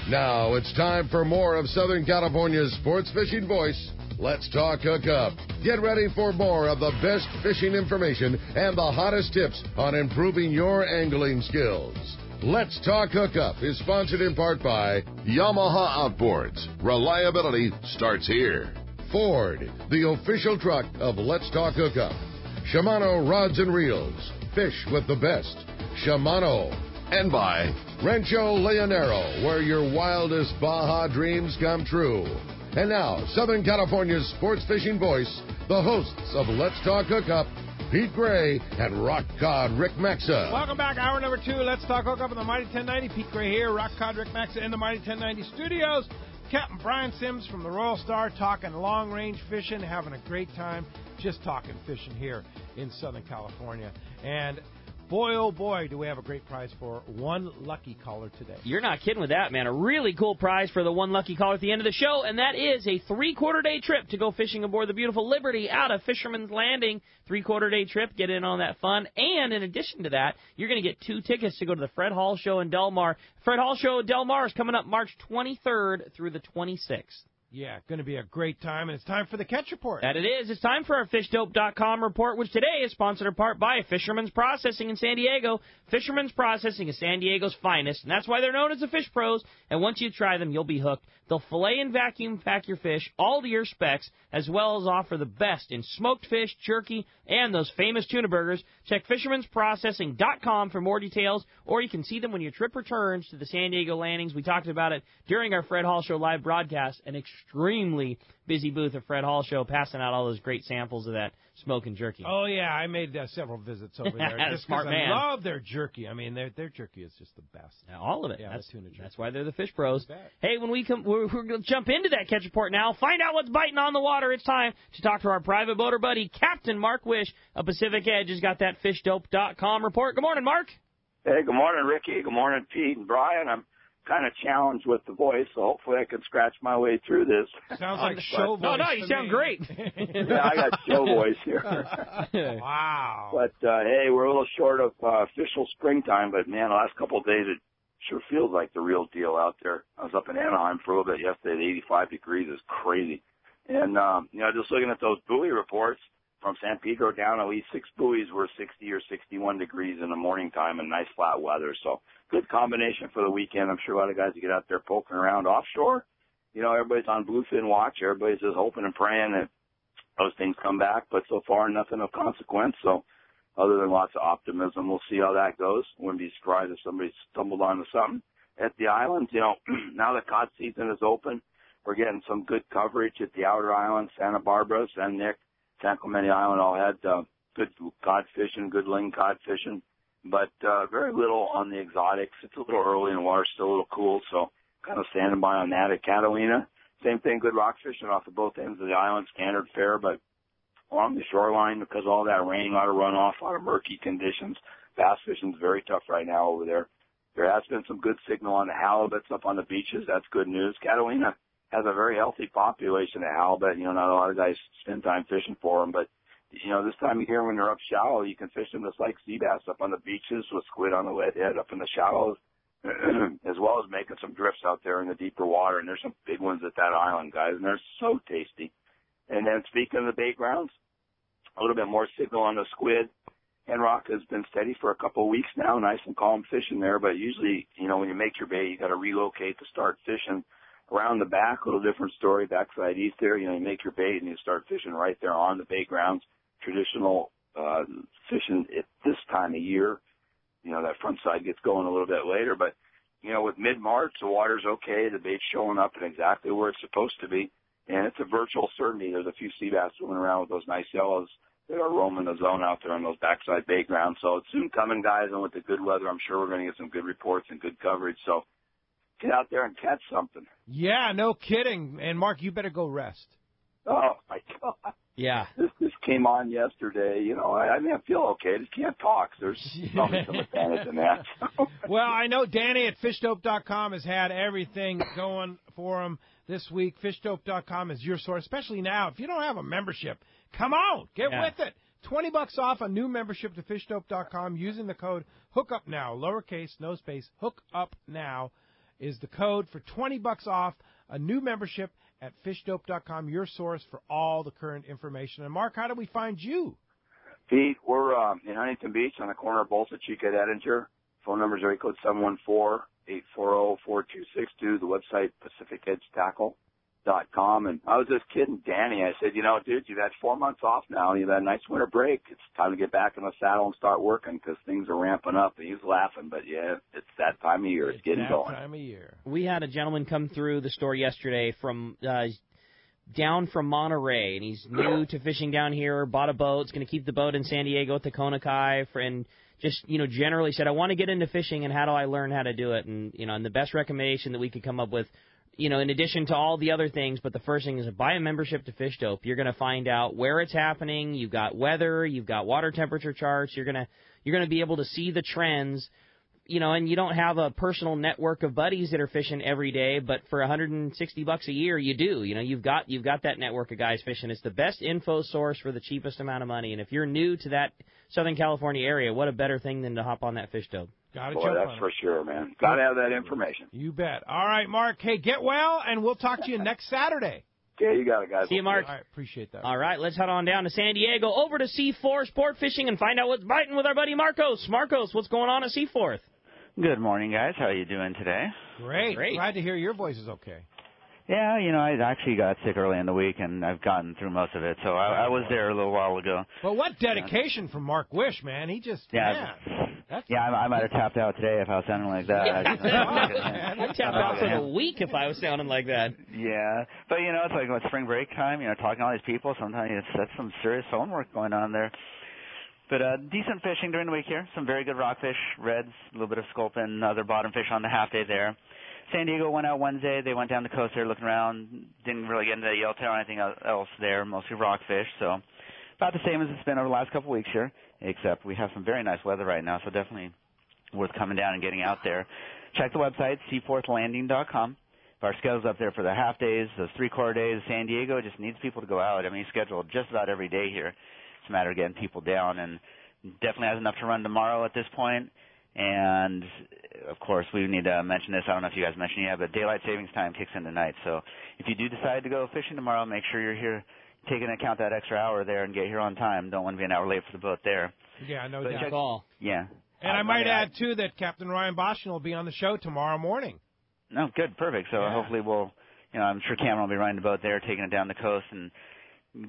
Now it's time for more of Southern California's sports fishing voice. Let's talk Hookup. Get ready for more of the best fishing information and the hottest tips on improving your angling skills. Let's Talk Hookup is sponsored in part by Yamaha Outboards. Reliability starts here. Ford, the official truck of Let's Talk Hookup. Shimano Rods and Reels. Fish with the best. Shimano. And by Rancho Leonero, where your wildest Baja dreams come true. And now, Southern California's sports fishing voice, the hosts of Let's Talk Hookup, Pete Gray and Rock Cod Rick Maxa. Welcome back, hour number 2. Let's Talk Hookup on the Mighty 1090. Pete Gray here, Rock Cod Rick Maxa in the Mighty 1090 studios. Captain Brian Sims from the Royal Star talking long-range fishing, having a great time just talking fishing here in Southern California. And boy, oh boy, do we have a great prize for one lucky caller today. You're not kidding with that, man. A really cool prize for the one lucky caller at the end of the show, and that is a 3-quarter-day trip to go fishing aboard the beautiful Liberty out of Fisherman's Landing. 3-quarter-day trip, get in on that fun. And in addition to that, you're going to get 2 tickets to go to the Fred Hall Show in Del Mar. Fred Hall Show in Del Mar is coming up March 23rd through the 26th. Yeah, going to be a great time, and it's time for the Catch Report. That it is. It's time for our FishDope.com report, which today is sponsored in part by Fisherman's Processing in San Diego. Fisherman's Processing is San Diego's finest, and that's why they're known as the Fish Pros, and once you try them, you'll be hooked. They'll fillet and vacuum pack your fish, all to your specs, as well as offer the best in smoked fish, jerky, and those famous tuna burgers. Check Fisherman'sProcessing.com for more details, or you can see them when your trip returns to the San Diego landings. We talked about it during our Fred Hall Show live broadcast, an extremely busy booth at Fred Hall Show, passing out all those great samples of that smoking jerky. Oh, yeah, I made several visits over there. Just Smart man. I love their jerky. I mean, their jerky is just the best. Yeah, all of it. Yeah, that's tuna jerky. That's why they're the Fish Pros. Hey, when we come, we're going to jump into that Catch Report now. Find out what's biting on the water. It's time to talk to our private boater buddy, Captain Mark Wish of Pacific Edge. Has got that FishDope.com report. Good morning, Mark. Hey, good morning, Ricky. Good morning, Pete and Brian. I'm kind of challenged with the voice, so hopefully I can scratch my way through this. Sounds like show voice. No, you sound great. Yeah, I got show voice here. Wow. But, hey, we're a little short of official springtime, but, man, the last couple of days it sure feels like the real deal out there. I was up in Anaheim for a little bit yesterday. The 85 degrees is crazy. And, just looking at those buoy reports from San Pedro down, at least 6 buoys were 60 or 61 degrees in the morning time and nice flat weather. So good combination for the weekend. I'm sure a lot of guys will get out there poking around offshore. Everybody's on bluefin watch. Everybody's just hoping and praying that those things come back. But so far, nothing of consequence. So other than lots of optimism, we'll see how that goes. Wouldn't be surprised if somebody stumbled onto something at the islands. Now that cod season is open, we're getting some good coverage at the outer islands, Santa Barbara, San Nick, San Clemente Island all had good cod fishing, good ling cod fishing, but very little on the exotics. It's a little early and the water's still a little cool, so kind of standing by on that at Catalina. Same thing, good rock fishing off of both ends of the island, standard fare, but along the shoreline, because of all that rain, a lot of runoff, a lot of murky conditions. Bass fishing's very tough right now over there. There has been some good signal on the halibuts up on the beaches. That's good news. Catalina has a very healthy population of halibut. Not a lot of guys spend time fishing for them, but, this time of year when they're up shallow, you can fish them just like sea bass up on the beaches with squid on the wet head up in the shallows, as well as making some drifts out there in the deeper water. And there's some big ones at that island, guys, and they're so tasty. And then speaking of the bait grounds, a little bit more signal on the squid. And rock has been steady for a couple of weeks now, nice and calm fishing there. But usually, when you make your bait, you got to relocate to start fishing. Around the back, a little different story, backside east there, you make your bait and you start fishing right there on the bait grounds. Traditional fishing at this time of year, that front side gets going a little bit later. But, with mid-March, the water's okay. The bait's showing up in exactly where it's supposed to be. And it's a virtual certainty. There's a few sea bass swimming around with those nice yellows that are roaming the zone out there on those backside bait grounds. So it's soon coming, guys, and with the good weather, I'm sure we're going to get some good reports and good coverage. So get out there and catch something. Yeah, no kidding. And, Mark, you better go rest. Oh, my God. Yeah. This came on yesterday. I feel okay. I just can't talk. There's probably some advantage in that. Well, I know Danny at FishDope.com has had everything going for him this week. FishDope.com is your source, especially now. If you don't have a membership, come out. Get with it. $20 off a new membership to FishDope.com using the code HOOKUPNOW, lowercase, no space, HOOKUPNOW. is the code for $20 off a new membership at fishdope.com, your source for all the current information. And, Mark, how do we find you? Pete, we're in Huntington Beach on the corner of Bolsa Chica and Edinger. Phone number is area code 714-840-4262. The website, PacificEdgeTackle.com. And I was just kidding Danny. I said, dude, you've had 4 months off now. You've had a nice winter break. It's time to get back in the saddle and start working because things are ramping up. And he's laughing, but, yeah, it's that time of year. It's getting going. Time of year. We had a gentleman come through the store yesterday from down from Monterey, and he's new to fishing down here, bought a boat, is going to keep the boat in San Diego at the Kona Kai, and just, generally said, I want to get into fishing, and how do I learn how to do it? And, and the best recommendation that we could come up with, in addition to all the other things, but the first thing is buy a membership to Fish Dope. You're going to find out where it's happening. You've got weather, you've got water temperature charts. You're going to be able to see the trends. And you don't have a personal network of buddies that are fishing every day, but for $160 a year, you do. You've got that network of guys fishing. It's the best info source for the cheapest amount of money. And if you're new to that Southern California area, what a better thing than to hop on that Fish Dope. Boy, that's for sure, man. Got to have that information. You bet. All right, Mark. Hey, get well, and we'll talk to you next Saturday. Yeah, you got it, guys. See you, Mark. All right, appreciate that. All right, let's head on down to San Diego, over to Seaforth Sport Fishing, and find out what's biting with our buddy Marcos. Marcos, what's going on at Seaforth? Good morning, guys. How are you doing today? Great. Glad to hear your voice is okay. Yeah, I actually got sick early in the week, and I've gotten through most of it, so I was there a little while ago. Well, what dedication from Mark Wish, man. He just, I might have tapped out today if I was sounding like that. I'd tap out for the week if I was sounding like that. Yeah, but, it's like spring break time, talking to all these people, sometimes that's some serious homework going on there. But decent fishing during the week here. Some very good rockfish, reds, a little bit of sculpin, other bottom fish on the half day there. San Diego went out Wednesday. They went down the coast there looking around. Didn't really get into the yellowtail or anything else there, mostly rockfish. So about the same as it's been over the last couple of weeks here, except we have some very nice weather right now, so definitely worth coming down and getting out there. Check the website, seaforthlanding.com. Our schedule's up there for the half days, those 3/4 days. San Diego just needs people to go out. I mean, he's scheduled just about every day here. It's a matter of getting people down, and definitely has enough to run tomorrow at this point. And, of course, we need to mention this. I don't know if you guys mentioned it yet, but daylight savings time kicks in tonight. So if you do decide to go fishing tomorrow, make sure you're here, take into account that extra hour there and get here on time. Don't want to be an hour late for the boat there. Yeah, no doubt. doubt. Call. Yeah. And I might add, too, that Captain Ryan Boschen will be on the show tomorrow morning. No, good, perfect. So hopefully we'll, I'm sure Cameron will be riding the boat there, taking it down the coast and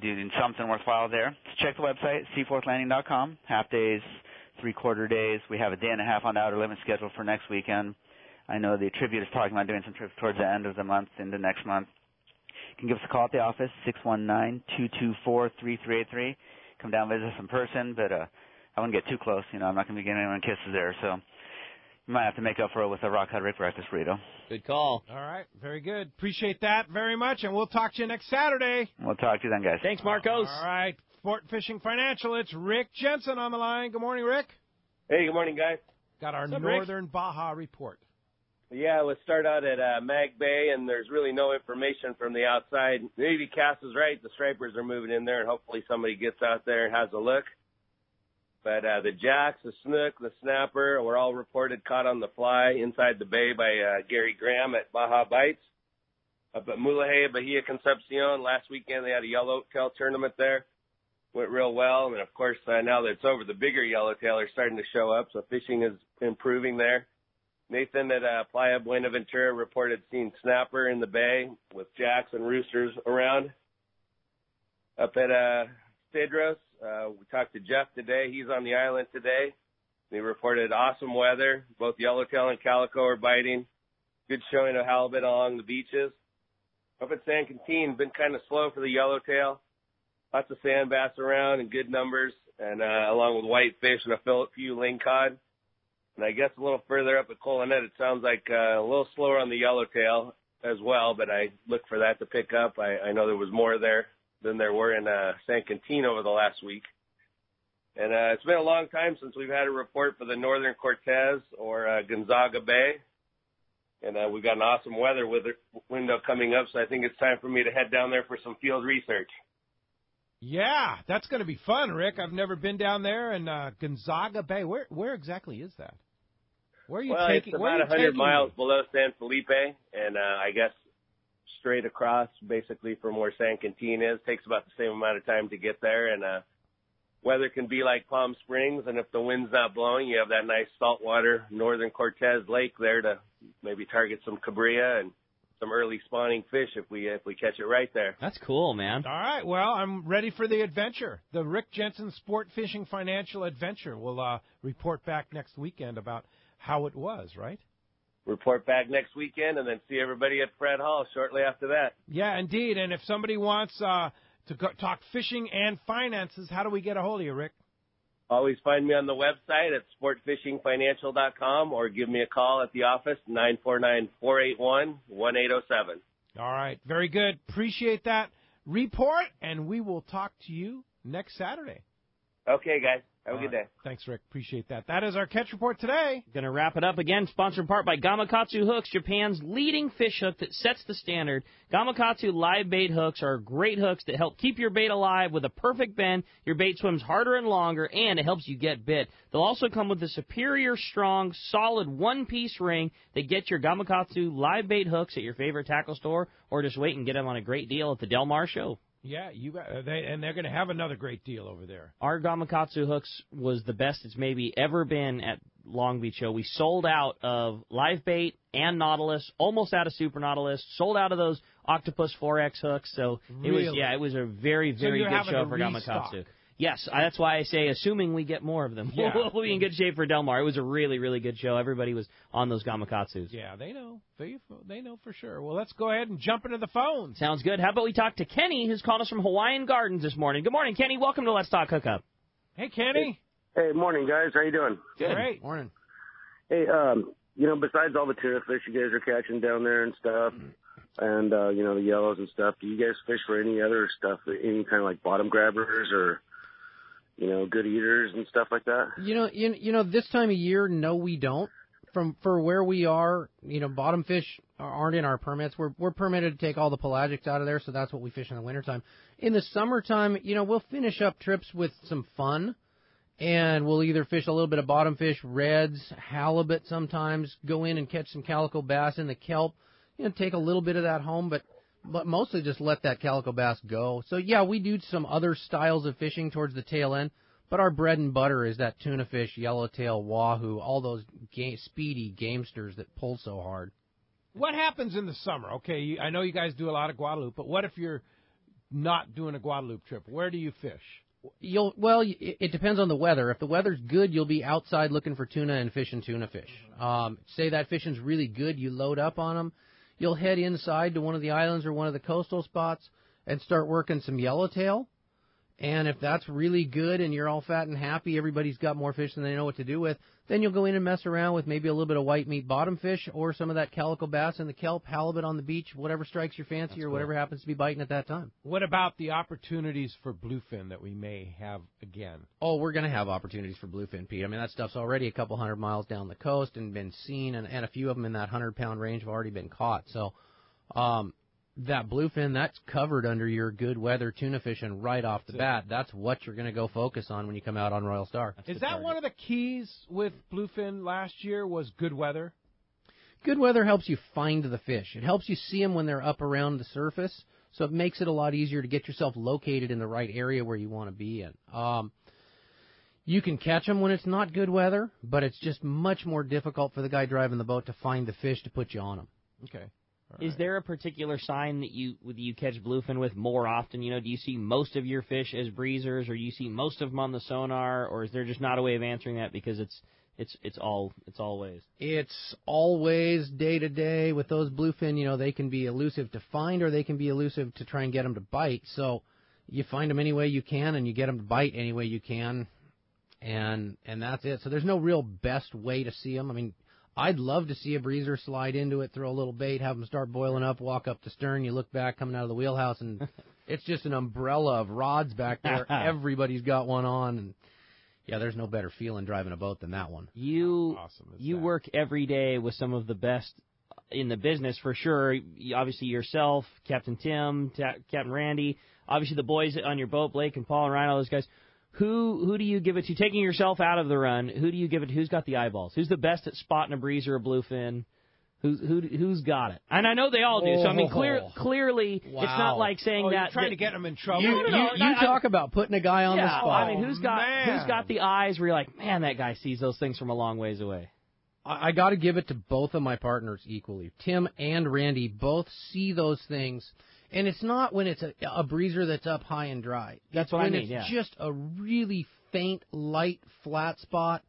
doing something worthwhile there. So check the website, seaforthlanding.com. Half days, 3/4 days. We have a day and a half on the outer limit schedule for next weekend. I know the Tribute is talking about doing some trips towards the end of the month into next month. You can give us a call at the office, 619-224-3383. Come down and visit us in person, but I wouldn't get too close. I'm not going to be getting anyone kisses there, so you might have to make up for it with a rock hot Rick breakfast burrito. Good call. All right, very good. Appreciate that very much, and we'll talk to you next Saturday. We'll talk to you then, guys. Thanks, Marcos. All right, Sport Fishing Financial, it's Rick Jensen on the line. Good morning, Rick. Hey, good morning, guys. Got our What's up, Northern Baja report. Yeah, let's start out at Mag Bay, and there's really no information from the outside. Maybe Cass is right. The stripers are moving in there, and hopefully somebody gets out there and has a look. But the jacks, the snook, the snapper were all reported caught on the fly inside the bay by Gary Graham at Baja Bites. Up at Mulahey, Bahia Concepcion, last weekend they had a yellowtail tournament there. Went real well, and of course now that it's over, the bigger yellowtail are starting to show up, so fishing is improving there. Nathan at Playa Buenaventura reported seeing snapper in the bay with jacks and roosters around. Up at Cedros, we talked to Jeff today. He's on the island today. He reported awesome weather. Both yellowtail and calico are biting. Good showing of halibut along the beaches. Up at San Quintin, been kind of slow for the yellowtail. Lots of sand bass around in good numbers, and along with whitefish and a few lingcod. And I guess a little further up at Colonet, it sounds like a little slower on the yellowtail as well, but I look for that to pick up. I know there was more there than there were in San Quintin over the last week. And it's been a long time since we've had a report for the Northern Cortez or Gonzaga Bay. And we've got an awesome weather window coming up, so I think it's time for me to head down there for some field research. Yeah, that's going to be fun, Rick. I've never been down there in Gonzaga Bay. Where exactly is that? Where are you Well, taking? it's Where are about you 100 taking miles me? below San Felipe, and I guess straight across, basically from where San Quintin is. Takes about the same amount of time to get there, and weather can be like Palm Springs, and if the wind's not blowing, you have that nice saltwater northern Cortez Lake there to maybe target some cabrilla and some early spawning fish if we catch it right there. That's cool, man. All right, well, I'm ready for the adventure. The Rick Jensen Sport Fishing Financial Adventure. We'll report back next weekend about how it was, right? Report back next weekend, and then see everybody at Fred Hall shortly after that. Yeah, indeed. And if somebody wants to talk fishing and finances, how do we get a hold of you, Rick? Always find me on the website at sportfishingfinancial.com or give me a call at the office, 949-481-1807. All right, very good. Appreciate that report, and we will talk to you next Saturday. Okay, guys. Have a good day. Thanks, Rick. Appreciate that. That is our catch report today. Going to wrap it up again, sponsored in part by Gamakatsu Hooks, Japan's leading fish hook that sets the standard. Gamakatsu live bait hooks are great hooks that help keep your bait alive with a perfect bend. Your bait swims harder and longer, and it helps you get bit. They'll also come with a superior, strong, solid one-piece ring that gets your Gamakatsu live bait hooks at your favorite tackle store, or just wait and get them on a great deal at the Del Mar Show. Yeah, and they're going to have another great deal over there. Our Gamakatsu hooks was the best it's maybe ever been at Long Beach Show. We sold out of live bait and Nautilus, almost out of Super Nautilus, sold out of those Octopus 4X hooks. So Really? it was a very, very good show for Gamakatsu. Yes, that's why I say, assuming we get more of them, Yeah. we'll be in good shape for Del Mar. It was a really, really good show. Everybody was on those Gamakatsus. Yeah, they know. They know for sure. Well, let's go ahead and jump into the phones. Sounds good. How about we talk to Kenny, who's calling us from Hawaiian Gardens this morning. Good morning, Kenny. Welcome to Let's Talk Hookup. Hey, Kenny. Hey, morning, guys. How you doing? Good. Great. Morning. Hey, besides all the tuna fish you guys are catching down there and stuff, and, the yellows and stuff, do you guys fish for any other stuff, any kind of like bottom grabbers or, good eaters and stuff like that? This time of year, no, we don't. For where we are, bottom fish aren't in our permits. We're permitted to take all the pelagics out of there, so that's what we fish in the wintertime. In the summertime, we'll finish up trips with some fun, and we'll either fish a little bit of bottom fish, reds, halibut sometimes, go in and catch some calico bass in the kelp, take a little bit of that home, but mostly just let that calico bass go. So, yeah, we do some other styles of fishing towards the tail end, but our bread and butter is that tuna fish, yellowtail, wahoo, all those speedy gamesters that pull so hard. What happens in the summer? Okay, I know you guys do a lot of Guadalupe, but what if you're not doing a Guadalupe trip? Where do you fish? It depends on the weather. If the weather's good, you'll be outside looking for tuna and fishing tuna fish. Say that fishing's really good, you load up on them. You'll head inside to one of the islands or one of the coastal spots and start working some yellowtail. And if that's really good and you're all fat and happy, everybody's got more fish than they know what to do with, then you'll go in and mess around with maybe a little bit of white meat bottom fish or some of that calico bass in the kelp, halibut on the beach, whatever strikes your fancy. That's or whatever happens to be biting at that time. What about the opportunities for bluefin that we may have again? Oh, we're going to have opportunities for bluefin, Pete. I mean, that stuff's already a couple 100 miles down the coast and been seen, and a few of them in that 100-pound range have already been caught. So that bluefin, that's covered under your good weather tuna fishing right off the bat. That's what you're going to go focus on when you come out on Royal Star. Is that one of the keys with bluefin last year was good weather? Good weather helps you find the fish. It helps you see them when they're up around the surface, so it makes it a lot easier to get yourself located in the right area where you want to be in. You can catch them when it's not good weather, but it's just much more difficult for the guy driving the boat to find the fish to put you on them. Okay. Is there a particular sign that you catch bluefin with more often? Do you see most of your fish as breezers, or you see most of them on the sonar, or is there just not a way of answering that because it's always? It's always day to day with those bluefin. They can be elusive to find, or they can be elusive to try and get them to bite. So you find them any way you can, and you get them to bite any way you can, and that's it. So there's no real best way to see them. I mean, I'd love to see a breezer slide into it, throw a little bait, have them start boiling up, walk up the stern. You look back coming out of the wheelhouse, and it's just an umbrella of rods back there. Everybody's got one on. And yeah, there's no better feeling driving a boat than that one. You work every day with some of the best in the business for sure. Obviously yourself, Captain Tim, Captain Randy, obviously the boys on your boat, Blake and Paul and Ryan, all those guys. Who do you give it to? Taking yourself out of the run, who do you give it to? Who's got the eyeballs? Who's the best at spotting a breeze or a bluefin? Who's got it? And I know they all do. So I mean, clearly, Wow. It's not like saying you're that trying to get them in trouble. You talk about putting a guy on the spot. I mean, who's got the eyes where you're like, man, that guy sees those things from a long ways away. I got to give it to both of my partners equally. Tim and Randy both see those things. And it's not when it's a breezer that's up high and dry. That's what I mean, It's just a really faint, light, flat spot.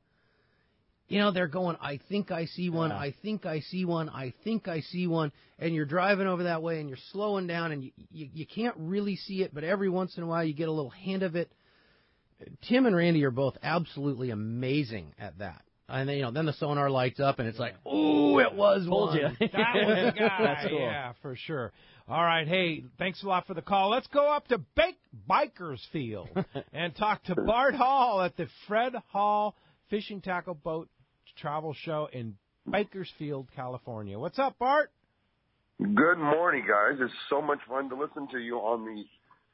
You know, they're going, I think I see one, I think I see one, I think I see one. And you're driving over that way and you're slowing down and you can't really see it, but every once in a while you get a little hint of it. Tim and Randy are both absolutely amazing at that. And then, then the sonar lights up and it's like, ooh, it was Told one. you. That was the guy. That's cool. Yeah, for sure. All right, hey, thanks a lot for the call. Let's go up to Bakersfield and talk to Bart Hall at the Fred Hall Fishing Tackle Boat Travel Show in Bakersfield, California. What's up, Bart? Good morning, guys. It's so much fun to listen to you on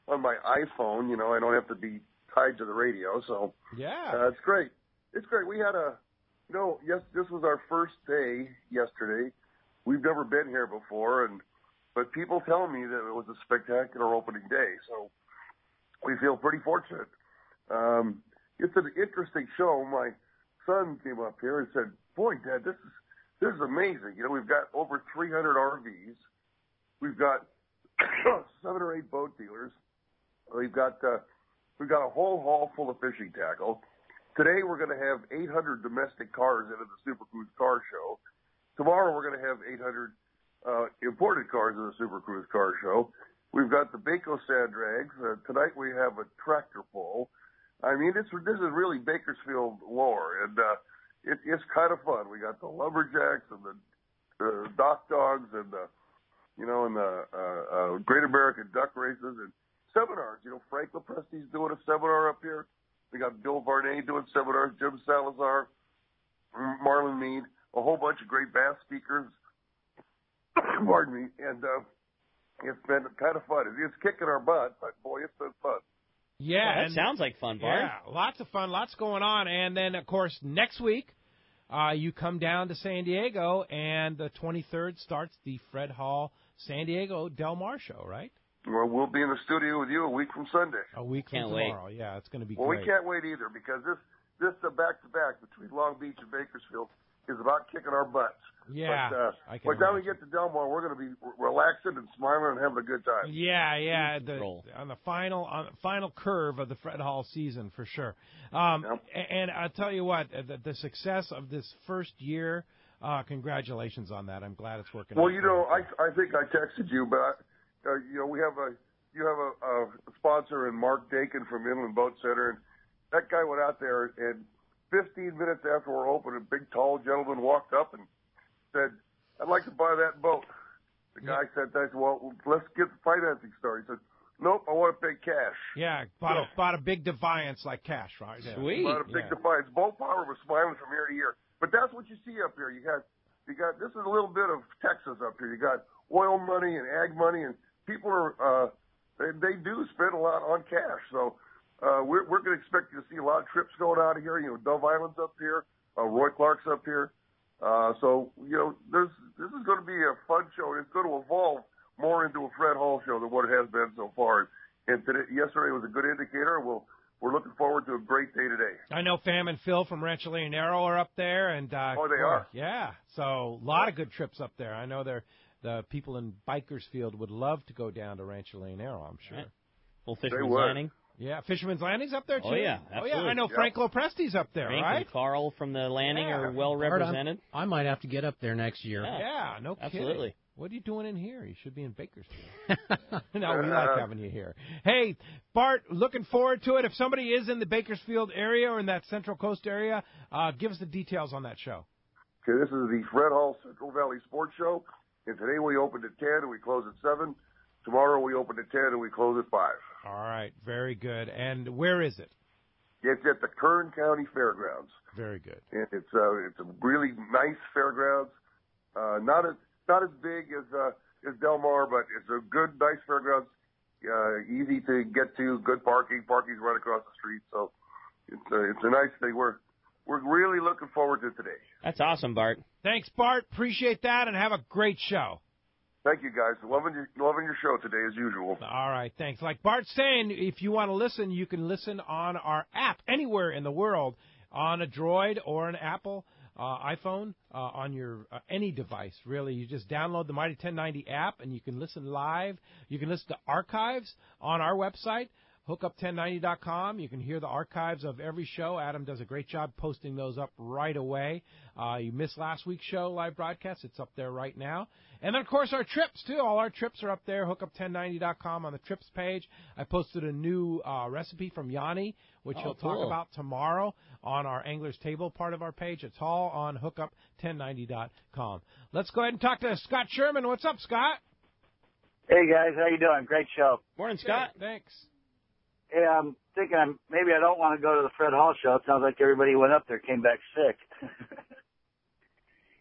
my iPhone. You know, I don't have to be tied to the radio, so yeah, it's great. It's great. We had this was our first day yesterday. We've never been here before, but people tell me that it was a spectacular opening day, so we feel pretty fortunate. It's an interesting show. My son came up here and said, "Boy, Dad, this is amazing. You know, we've got over 300 RVs. We've got 7 or 8 boat dealers. We've got a whole hall full of fishing tackle. Today we're going to have 800 domestic cars into the Super Cruise Car Show. Tomorrow we're going to have 800 imported cars in the Super Cruise Car Show. We've got the Baco Sand Drags. Tonight we have a tractor pull. I mean, this is really Bakersfield lore, and it's kind of fun. We got the lumberjacks and the dock dogs and the Great American Duck Races and seminars. You know, Frank LaPresti's doing a seminar up here. We got Bill Varney doing seminars, Jim Salazar, Marlon Mead, a whole bunch of great bass speakers. Pardon me. And it's been kind of fun. It's kicking our butt, but boy, it's been fun. Yeah, that sounds like fun, Bart. Yeah, lots of fun, lots going on. And then, of course, next week, you come down to San Diego, and the 23rd starts the Fred Hall San Diego Del Mar show, right? Well, we'll be in the studio with you a week from Sunday. A week from tomorrow. Yeah, it's going to be great. Well, we can't wait either, because this back-to-back between Long Beach and Bakersfield is about kicking our butts. Yeah. But by the time we get to Del Mar, we're going to be relaxing and smiling and having a good time. Yeah. On the final curve of the Fred Hall season, for sure. And I'll tell you what, the success of this first year, congratulations on that. I'm glad it's working out. Well, I think I texted you, but you have a sponsor in Mark Dakin from Inland Boat Center, and that guy went out there, and 15 minutes after we're open, a big, tall gentleman walked up and said, "I'd like to buy that boat." The guy said, "Well, let's get the financing started." He said, "Nope, I want to pay cash." Yeah, bought a big Defiance like cash, right? Yeah. Sweet. Bought a big Defiance. Boat Power was smiling from ear to ear. But that's what you see up here. You got this is a little bit of Texas up here. You got oil money and ag money, and people are they do spend a lot on cash. So we're going to expect you to see a lot of trips going out of here. You know, Dove Island's up here, Roy Clark's up here. So this is going to be a fun show, and it's going to evolve more into a Fred Hall show than what it has been so far. And yesterday was a good indicator. We're looking forward to a great day today. I know Fam and Phil from Rancho Leonero are up there, and they are. Yeah, so a lot of good trips up there. I know the people in Bakersfield would love to go down to Rancho Leonero, I'm sure. Right. Well, Fisherman's Landing. Yeah, Fisherman's Landing's up there, too. Oh, yeah, absolutely. I know Frank Lopresti's up there, Frank right? and Carl from the Landing are well represented. I might have to get up there next year. Yeah, no kidding. Absolutely. What are you doing in here? You should be in Bakersfield. No, we like having you here. Hey, Bart, looking forward to it. If somebody is in the Bakersfield area or in that Central Coast area, give us the details on that show. Okay, this is the Fred Hall Central Valley Sports Show, and today we opened at 10 and we close at 7. Tomorrow we open at 10 and we close at 5. All right, very good. And where is it? It's at the Kern County Fairgrounds. Very good. And it's a really nice fairgrounds. Not as big as Del Mar, but it's a good, nice fairgrounds. easy to get to, good parking. Parking's right across the street, so it's a nice thing. We're really looking forward to today. That's awesome, Bart. Thanks, Bart. Appreciate that, and have a great show. Thank you, guys. Loving your show today, as usual. All right, thanks. Like Bart's saying, if you want to listen, you can listen on our app anywhere in the world, on a Droid or an Apple iPhone, on your any device, really. You just download the Mighty 1090 app, and you can listen live. You can listen to archives on our website, hookup1090.com. You can hear the archives of every show. Adam does a great job posting those up right away. You missed last week's show live broadcast. It's up there right now. And then, of course, our trips, too. All our trips are up there, hookup1090.com on the trips page. I posted a new recipe from Yanni, which he'll talk about tomorrow on our Angler's Table part of our page. It's all on hookup1090.com. Let's go ahead and talk to Scott Sherman. What's up, Scott? Hey, guys. How you doing? Great show. Morning, Scott. Thanks. Hey, I'm thinking maybe I don't want to go to the Fred Hall show. It sounds like everybody who went up there came back sick.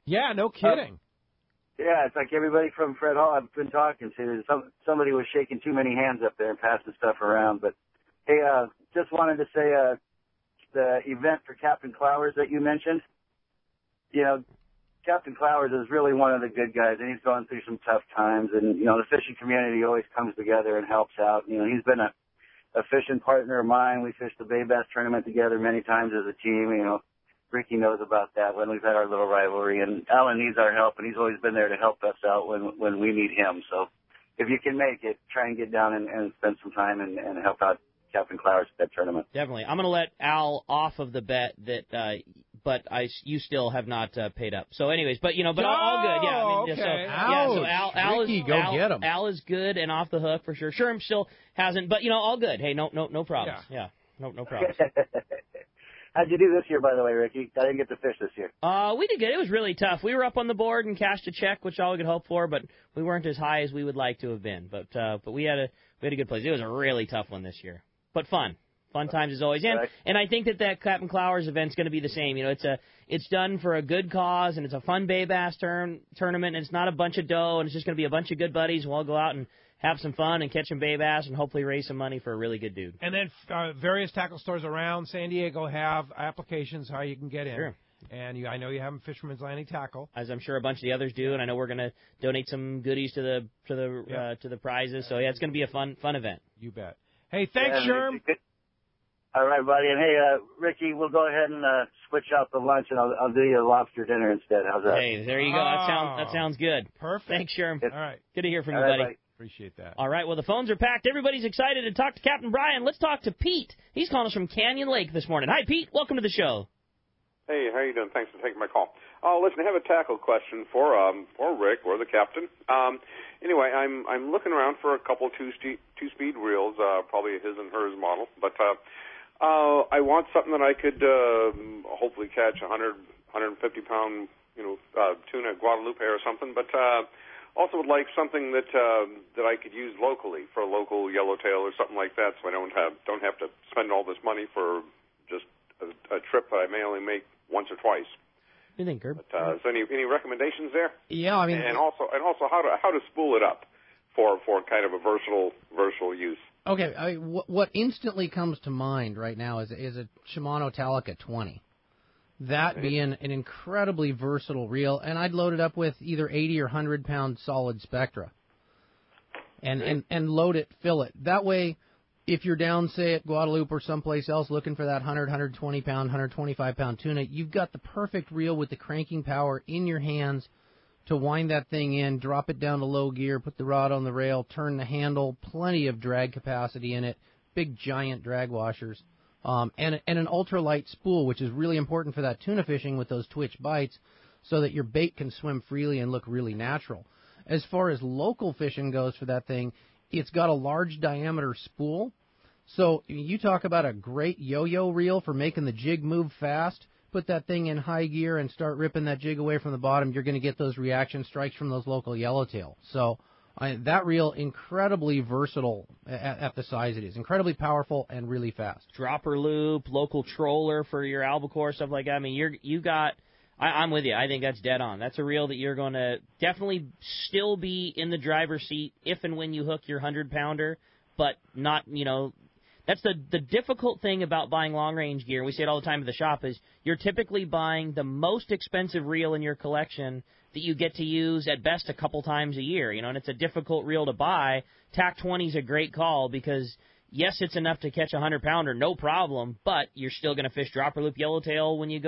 Yeah, no kidding. Yeah, it's like everybody from Fred Hall I've been talking to. Somebody was shaking too many hands up there and passing stuff around. But, hey, just wanted to say the event for Captain Clowers that you mentioned, Captain Clowers is really one of the good guys, and he's going through some tough times. And, the fishing community always comes together and helps out. He's been a fishing partner of mine. We fished the Bay Bass tournament together many times as a team. Ricky knows about that when we've had our little rivalry, and Alan needs our help, and he's always been there to help us out when we need him. So if you can make it, try and get down and spend some time and help out Captain Clowers at that tournament. Definitely. I'm going to let Al off of the bet that but you still have not paid up. So anyways, but all good. Yeah, I mean, okay. Al Ricky, go get him. Al is good and off the hook for sure. Sherm still hasn't, but all good. Hey, no problems. Yeah. No problems. How'd you do this year, by the way, Ricky? I didn't get to fish this year. We did good. It was really tough. We were up on the board and cashed a check, which all we could hope for, but we weren't as high as we would like to have been. But we had a good place. It was a really tough one this year, but fun times as always. And I think that Captain Clowers event's going to be the same. It's done for a good cause, and it's a fun Bay Bass tournament, and it's not a bunch of dough, and it's just going to be a bunch of good buddies. We'll all go out and have some fun and catch some Bay Bass and hopefully raise some money for a really good dude. And then various tackle stores around San Diego have applications how you can get in. Sure. And I know you have Fisherman's Landing Tackle, as I'm sure a bunch of the others do. And I know we're going to donate some goodies to the prizes. So it's going to be a fun event. You bet. Hey, thanks, Sherm. All right, buddy. And hey, Ricky, we'll go ahead and switch out the lunch, and I'll do you a lobster dinner instead. How's that? Hey, there you go. That sounds good. Perfect. Thanks, Sherm. All right. Good to hear from you, right, buddy. Appreciate that. All right, well, the phones are packed. Everybody's excited to talk to Captain Brian. Let's talk to Pete. He's calling us from Canyon Lake this morning. Hi, Pete. Welcome to the show. Hey, how you doing? Thanks for taking my call. Listen, I have a tackle question for Rick or the captain. Anyway, I'm looking around for a couple two-speed reels, probably his and hers model, but I want something that I could hopefully catch 150-pound, tuna Guadalupe or something, but also would like something that I could use locally for a local yellowtail or something like that, so I don't have to spend all this money for just a trip that I may only make once or twice. What do you think, Gerb? But, so any recommendations there? Yeah, I mean, and also how to spool it up for kind of a versatile use. Okay, what instantly comes to mind right now is a Shimano Talica 20. That being an incredibly versatile reel, and I'd load it up with either 80 or 100-pound solid Spectra, and load it, fill it. That way, if you're down, say, at Guadalupe or someplace else looking for that 100, 120-pound, 125-pound tuna, you've got the perfect reel with the cranking power in your hands to wind that thing in, drop it down to low gear, put the rod on the rail, turn the handle, plenty of drag capacity in it, big giant drag washers. And an ultralight spool, which is really important for that tuna fishing with those twitch bites, so that your bait can swim freely and look really natural. As far as local fishing goes for that thing, it's got a large diameter spool. So you talk about a great yo-yo reel for making the jig move fast. Put that thing in high gear and start ripping that jig away from the bottom. You're going to get those reaction strikes from those local yellowtail. So that reel, incredibly versatile at the size it is. Incredibly powerful and really fast. Dropper loop, local troller for your albacore, stuff like that. I mean, I'm with you. I think that's dead on. That's a reel that you're going to definitely still be in the driver's seat if and when you hook your 100-pounder, but not, that's the difficult thing about buying long-range gear. We say it all the time at the shop is you're typically buying the most expensive reel in your collection that you get to use at best a couple times a year, and it's a difficult reel to buy. TAC 20 is a great call because, yes, it's enough to catch a 100-pounder, no problem, but you're still going to fish dropper loop yellowtail when you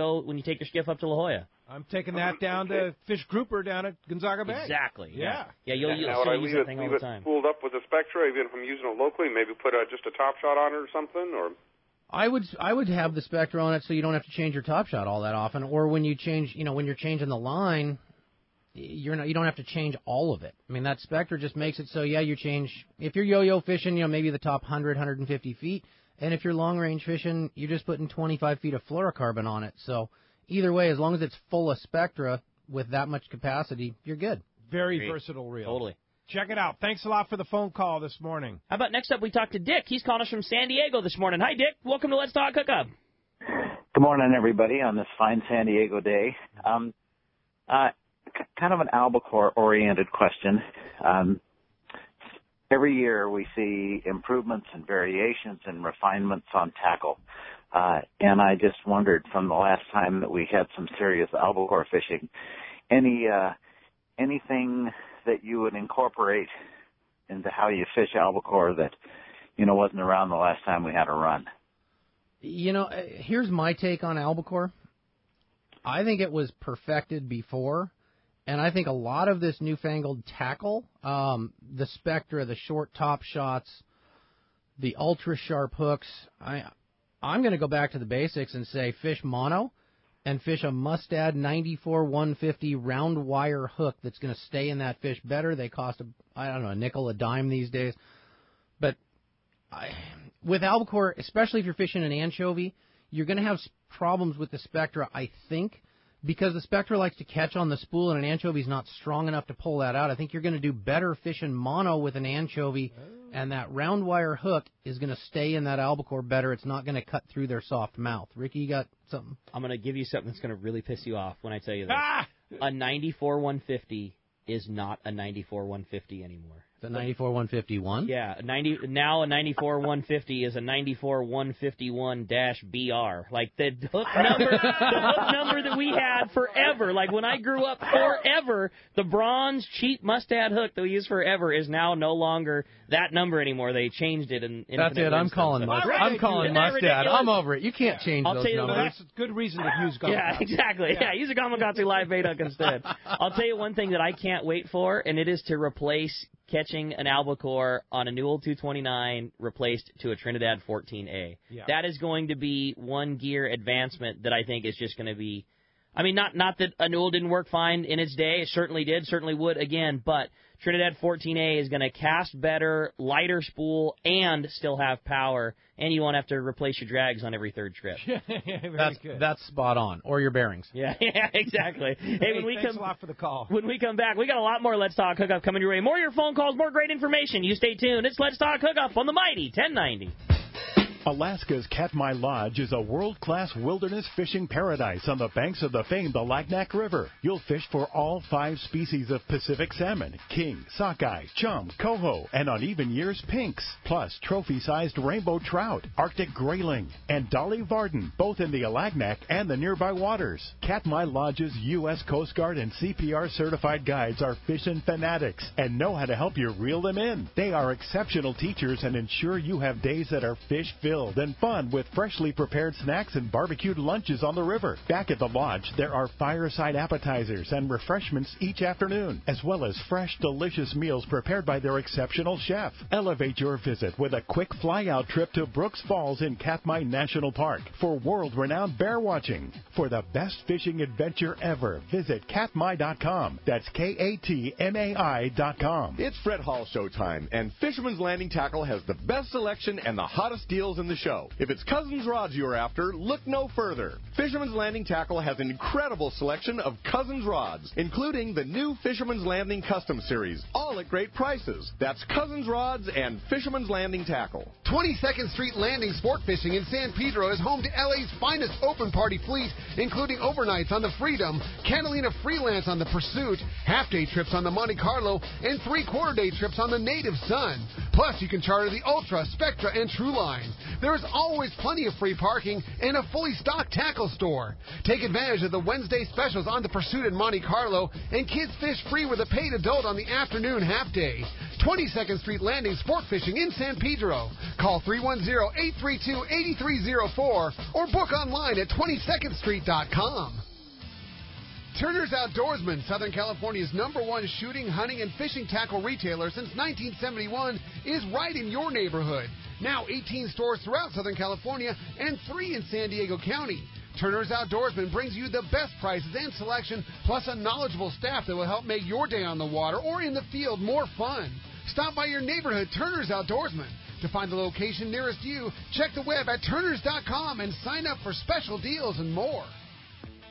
take your skiff up to La Jolla. I'm taking that down to fish grouper down at Gonzaga Bay. Exactly. Yeah. You'll now, would I use that thing all the time. Spooled up with a Spectra, even if I'm using it locally, maybe put just a Top Shot on it or something, or... I would have the Spectra on it so you don't have to change your Top Shot all that often, or when you change, when you're changing the line, you don't have to change all of it. I mean, that Spectra just makes it so, you change, if you're yo-yo fishing, maybe the top 100, 150 feet, and if you're long-range fishing, you're just putting 25 feet of fluorocarbon on it. So either way, as long as it's full of Spectra with that much capacity, you're good. Very versatile reel. Totally. Check it out. Thanks a lot for the phone call this morning. How about next up we talk to Dick. He's calling us from San Diego this morning. Hi, Dick. Welcome to Let's Talk Hookup. Good morning, everybody, on this fine San Diego day. Kind of an albacore-oriented question. Every year we see improvements and variations and refinements on tackle. And I just wondered from the last time that we had some serious albacore fishing, anything that you would incorporate into how you fish albacore that, wasn't around the last time we had a run? Here's my take on albacore. I think it was perfected before, and I think a lot of this newfangled tackle, the Spectra, the short top shots, the ultra-sharp hooks, I'm going to go back to the basics and say fish mono and fish a Mustad 94-150 round wire hook that's going to stay in that fish better. They cost, a nickel a dime these days. But with albacore, especially if you're fishing an anchovy, you're going to have problems with the Spectra, I think, because the Spectra likes to catch on the spool and an anchovy's not strong enough to pull that out. I think you're going to do better fishing mono with an anchovy, and that round wire hook is going to stay in that albacore better. It's not going to cut through their soft mouth. Ricky, you got something? I'm going to give you something that's going to really piss you off when I tell you this. A 94-150 is not a 94-150 anymore. The 94-151? Yeah, now a 94-150 is a 94-151-BR. Like the hook number that we had forever. Like when I grew up forever, the bronze cheap Mustad hook that we used forever is now no longer that number anymore. They changed it. That's it. I'm calling Mustad. I'm over it. You can't change those numbers. That's a good reason to use Gamakatsu. Yeah, exactly. Yeah, use a Gamakatsu live bait hook instead. I'll tell you one thing that I can't wait for, and it is to replace catching an albacore on a Newell 229 replaced to a Trinidad 14A. Yeah. That is going to be one gear advancement that I think is just going to be, not that a Newell didn't work fine in its day. It certainly did, certainly would again, but Trinidad 14A is going to cast better, lighter spool, and still have power, and you won't have to replace your drags on every third trip. That's spot on, or your bearings. Yeah, exactly. Hey, thanks a lot for the call. When we come back, we got a lot more Let's Talk Hookup coming your way. More of your phone calls, more great information. You stay tuned. It's Let's Talk Hookup on the Mighty 1090. Alaska's Katmai Lodge is a world-class wilderness fishing paradise on the banks of the famed Alagnak River. You'll fish for all 5 species of Pacific salmon, king, sockeye, chum, coho, and on even years, pinks, plus trophy-sized rainbow trout, Arctic grayling, and Dolly Varden, both in the Alagnak and the nearby waters. Katmai Lodge's U.S. Coast Guard and CPR certified guides are fishing fanatics and know how to help you reel them in. They are exceptional teachers and ensure you have days that are fish-filled and fun with freshly prepared snacks and barbecued lunches on the river. Back at the lodge, there are fireside appetizers and refreshments each afternoon, as well as fresh, delicious meals prepared by their exceptional chef. Elevate your visit with a quick fly-out trip to Brooks Falls in Katmai National Park for world-renowned bear watching. For the best fishing adventure ever, visit katmai.com. That's KATMAI.com. It's Fred Hall showtime, and Fisherman's Landing Tackle has the best selection and the hottest deals in the show. If it's Cousins rods you're after, look no further. Fisherman's Landing Tackle has an incredible selection of Cousins rods, including the new Fisherman's Landing Custom Series, all at great prices. That's Cousins rods and Fisherman's Landing Tackle. 22nd Street Landing Sport Fishing in San Pedro is home to LA's finest open party fleet, including overnights on the Freedom, Catalina Freelance on the Pursuit, half-day trips on the Monte Carlo, and 3/4-day trips on the Native Son. Plus, you can charter the Ultra, Spectra, and True line. There is always plenty of free parking and a fully stocked tackle store. Take advantage of the Wednesday specials on the Pursuit in Monte Carlo, and kids fish free with a paid adult on the afternoon half day. 22nd Street Landing Sport Fishing in San Pedro. Call 310-832-8304 or book online at 22ndstreet.com. Turner's Outdoorsman, Southern California's #1 shooting, hunting, and fishing tackle retailer since 1971, is right in your neighborhood. Now 18 stores throughout Southern California and 3 in San Diego County. Turner's Outdoorsman brings you the best prices and selection, plus a knowledgeable staff that will help make your day on the water or in the field more fun. Stop by your neighborhood Turner's Outdoorsman. To find the location nearest you, check the web at turners.com and sign up for special deals and more.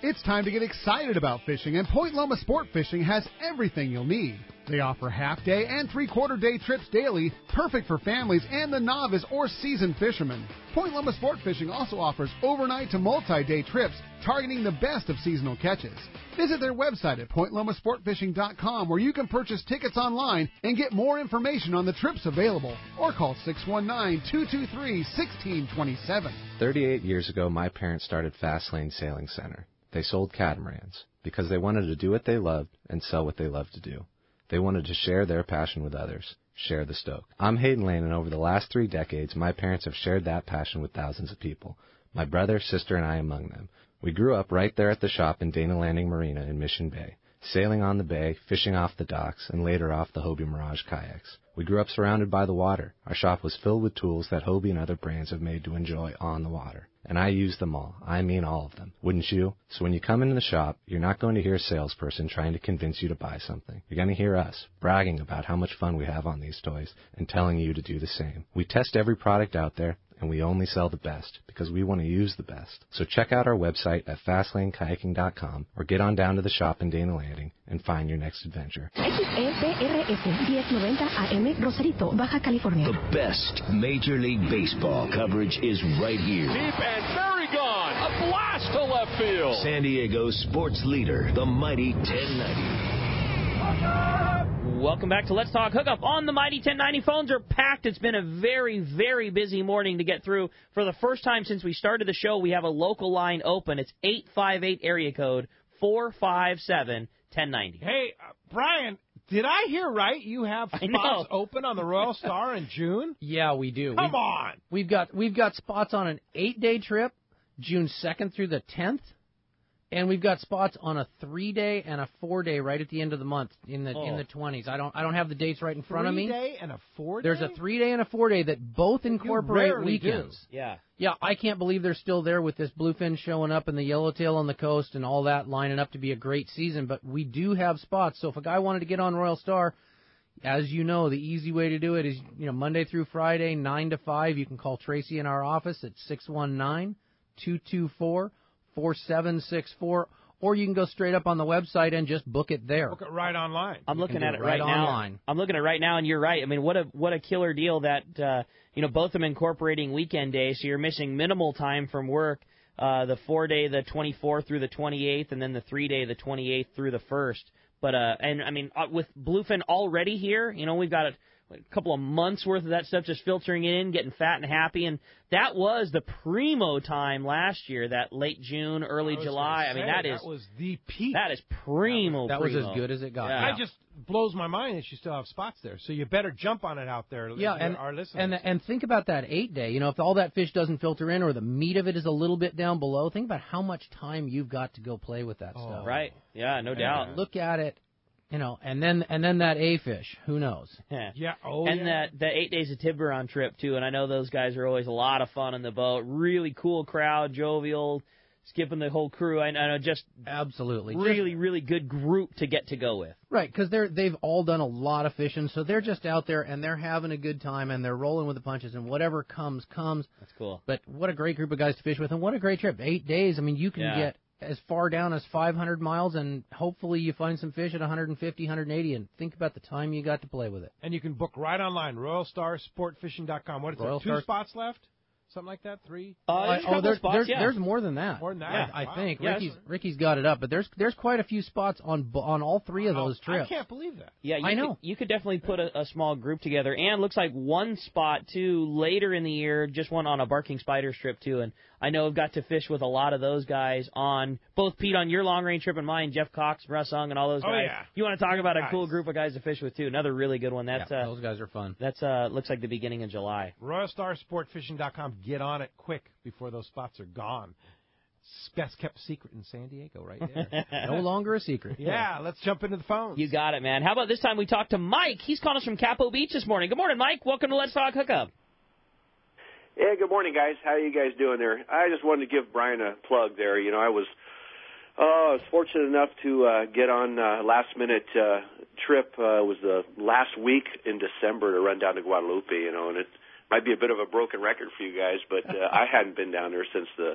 It's time to get excited about fishing, and Point Loma Sport Fishing has everything you'll need. They offer half-day and three-quarter-day trips daily, perfect for families and the novice or seasoned fishermen. Point Loma Sport Fishing also offers overnight to multi-day trips, targeting the best of seasonal catches. Visit their website at pointlomasportfishing.com, where you can purchase tickets online and get more information on the trips available, or call 619-223-1627. 38 years ago, my parents started Fast Lane Sailing Center. They sold catamarans because they wanted to do what they loved and sell what they loved to do. They wanted to share their passion with others, share the stoke. I'm Hayden Lane, and over the last 3 decades, my parents have shared that passion with thousands of people, my brother, sister, and I among them. We grew up right there at the shop in Dana Landing Marina in Mission Bay, sailing on the bay, fishing off the docks, and later off the Hobie Mirage kayaks. We grew up surrounded by the water. Our shop was filled with tools that Hobie and other brands have made to enjoy on the water. And I use them all. I mean all of them. Wouldn't you? So when you come into the shop, you're not going to hear a salesperson trying to convince you to buy something. You're going to hear us bragging about how much fun we have on these toys and telling you to do the same. We test every product out there, and we only sell the best because we want to use the best. So check out our website at fastlanekayaking.com or get on down to the shop in Dana Landing and find your next adventure. XEPRS 1090 AM Rosarito, Baja California. The best Major League Baseball coverage is right here. Deep and very gone. A blast to left field. San Diego's sports leader, the mighty 1090. Welcome back to Let's Talk Hookup on the Mighty 1090. Phones are packed. It's been a very, very busy morning to get through. For the first time since we started the show, we have a local line open. It's 858 area code 457-1090. Hey, Brian, did I hear right? You have spots open on the Royal Star in June? Yeah, we do. Come on. We've got spots on an 8-day trip, June 2nd through the 10th. And we've got spots on a 3-day and a 4-day right at the end of the month in the 20s. I don't have the dates right in front of me. 3-day and a 4-day? There's a 3-day and a 4-day that both incorporate weekends. Do. Yeah. Yeah, I can't believe they're still there with this bluefin showing up and the yellowtail on the coast and all that lining up to be a great season. But we do have spots. So if a guy wanted to get on Royal Star, as you know, the easy way to do it is, Monday through Friday, 9 to 5. You can call Tracy in our office at 619-224-4764, or you can go straight up on the website and just book it there. Book it right online. I'm looking at it right now. Online. I'm looking at it right now, and you're right. I mean, what a killer deal that both of them incorporating weekend days, so you're missing minimal time from work. The 4-day, the 24th through the 28th, and then the 3-day, the 28th through the 1st. But with bluefin already here, we've got a couple of months worth of that stuff just filtering in, getting fat and happy, and that was the primo time last year, that late June, early July. That was the peak. That is primo. That was as good as it got. Yeah. It just blows my mind that you still have spots there. So you better jump on it out there. Yeah, and our listeners. And think about that 8-day. If all that fish doesn't filter in or the meat of it is a little bit down below, think about how much time you've got to go play with that stuff. Right. Yeah, no doubt. Look at it. And then that A fish, who knows? Yeah. The 8 days of Tiburon trip too, and I know those guys are always a lot of fun on the boat. Really cool crowd, jovial, skipping the whole crew. I know, just absolutely, really good group to get to go with. Right, because they've all done a lot of fishing, so they're just out there and they're having a good time and they're rolling with the punches, and whatever comes. That's cool. But what a great group of guys to fish with, and what a great trip. 8 days. You can get as far down as 500 miles, and hopefully you find some fish at 150, 180, and think about the time you got to play with it. And you can book right online, RoyalStarSportFishing.com. What is there, 2 spots left? something like that? 3? There's more than that. More than that. Yeah, I Wow. think Yes. Ricky's got it up, but there's quite a few spots on all 3 of those trips. I can't believe that. Yeah, I know. You could definitely put a small group together, and looks like one spot too later in the year, just one on a Barking Spiders trip too. And I know I've got to fish with a lot of those guys on both Pete on your long range trip and mine, Jeff Cox, Russ Ung, and all those guys. Yeah. You want to talk about a cool group of guys to fish with too? Another really good one. That's those guys are fun. That's looks like the beginning of July. RoyalStarSportFishing.com. Get on it quick before those spots are gone. It's best kept secret in San Diego, right there. No longer a secret. Yeah, let's jump into the phones. You got it, man. How about this time we talk to Mike? He's calling us from Capo Beach this morning. Good morning, Mike. Welcome to Let's Talk Hookup. Yeah, good morning, guys. How are you guys doing there? I just wanted to give Brian a plug there. You know, I was fortunate enough to get on last-minute trip. It was the last week in December to run down to Guadalupe, you know, and it might be a bit of a broken record for you guys, but I hadn't been down there since the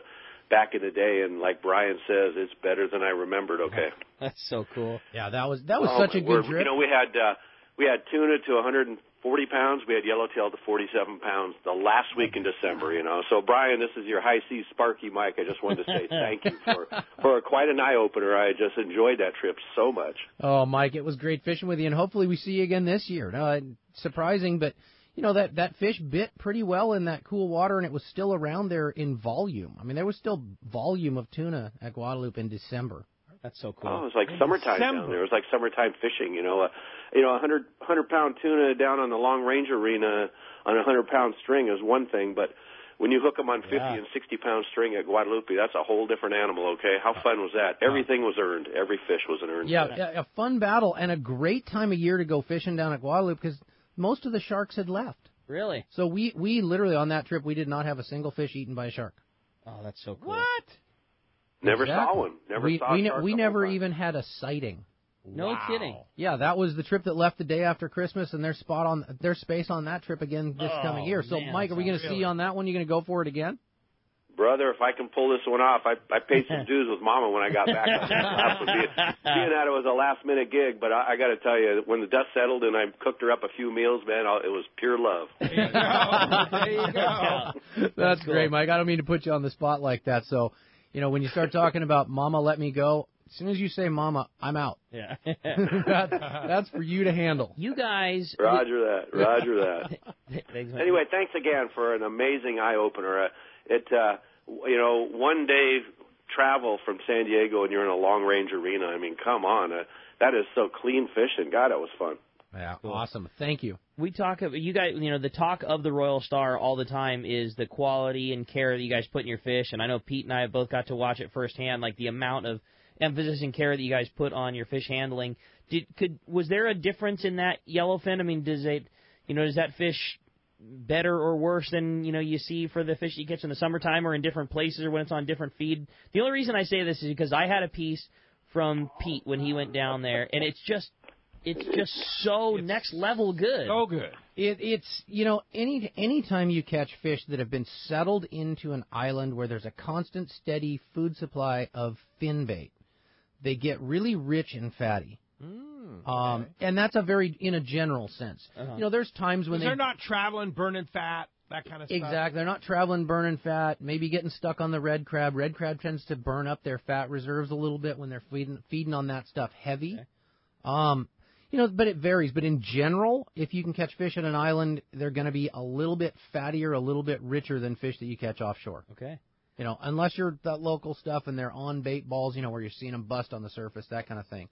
back in the day, and like Brian says, it's better than I remembered, okay? That's so cool. Yeah, that was such a good trip. You know, we had tuna to 140 pounds. We had yellowtail to 47 pounds the last week in December, you know. So, Brian, this is your high seas Sparky Mike. I just wanted to say thank you for quite an eye-opener. I just enjoyed that trip so much. Oh, Mike, it was great fishing with you, and hopefully we see you again this year. No, surprising, but, you know, that fish bit pretty well in that cool water, and it was still around there in volume. I mean, there was still volume of tuna at Guadalupe in December. That's so cool. Oh, it was like summertime down there. It was like summertime fishing, you know. 100-pound tuna down on the long range arena on a 100-pound string is one thing, but when you hook them on 50 and 60-pound string at Guadalupe, that's a whole different animal, okay? How fun was that? Everything was earned. Every fish was an earned fish. Yeah, a fun battle and a great time of year to go fishing down at Guadalupe because most of the sharks had left. Really? So we literally on that trip, we did not have a single fish eaten by a shark. Oh, that's so cool. What? Never saw one. We never even had a sighting. No kidding. Yeah, that was the trip that left the day after Christmas, and there's space on that trip again this coming year. So, man, Mike, are we going to see you on that one? You going to go for it again? Brother, if I can pull this one off, I paid some dues with Mama when I got back. Being that it was a last-minute gig, but I got to tell you, when the dust settled and I cooked her up a few meals, man, it was pure love. There you go. That's great, Mike. I don't mean to put you on the spot like that. So, you know, when you start talking about Mama, let me go, as soon as you say Mama, I'm out. Yeah. That's for you to handle. You guys. Roger that. Anyway, thanks again for an amazing eye-opener. One day travel from San Diego and you're in a long-range arena. I mean, come on. That is so clean fishing. God, that was fun. Yeah, awesome. Thank you. We talk about, you guys, you know, the talk of the Royal Star all the time is the quality and care that you guys put in your fish. And I know Pete and I have both got to watch it firsthand, like the amount of emphasis and care that you guys put on your fish handling. Was there a difference in that yellowfin? I mean, does that fish better or worse than, you know, you see for the fish you catch in the summertime or in different places or when it's on different feed? The only reason I say this is because I had a piece from Pete when he went down there, and it's just so next level good. So good. It's you know, any time you catch fish that have been settled into an island where there's a constant, steady food supply of fin bait, they get really rich and fatty. And that's in a general sense. Uh-huh. You know, there's times when they're not traveling, burning fat, that kind of stuff. Exactly. They're not traveling, burning fat, maybe getting stuck on the red crab. Red crab tends to burn up their fat reserves a little bit when they're feeding on that stuff heavy. Okay. You know, but it varies. But in general, if you can catch fish on an island, they're going to be a little bit fattier, a little bit richer than fish that you catch offshore. Okay. You know, unless you're that local stuff and they're on bait balls, you know, where you're seeing them bust on the surface, that kind of thing.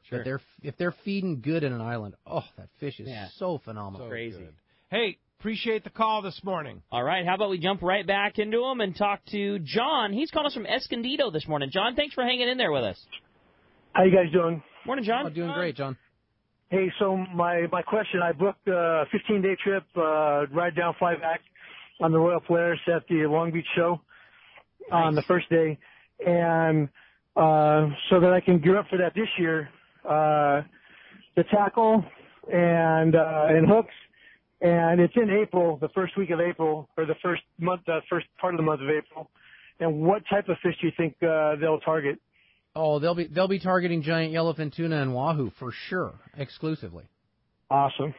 Sure. But if they're feeding good in an island, that fish is so phenomenal. So crazy. Good. Hey, appreciate the call this morning. All right, how about we jump right back into them and talk to John. He's calling us from Escondido this morning. John, thanks for hanging in there with us. How you guys doing? Morning, John. Oh, doing great, John. Hey, so my question, I booked a 15-day trip, ride down, fly back on the Royal Polaris at the Long Beach show on the first day. And so that I can gear up for that this year, the tackle and hooks, and it's in April, the first week of April, or the first part of the month of April. And what type of fish do you think they'll target? Oh, they'll be targeting giant yellowfin tuna and wahoo for sure, exclusively. Awesome.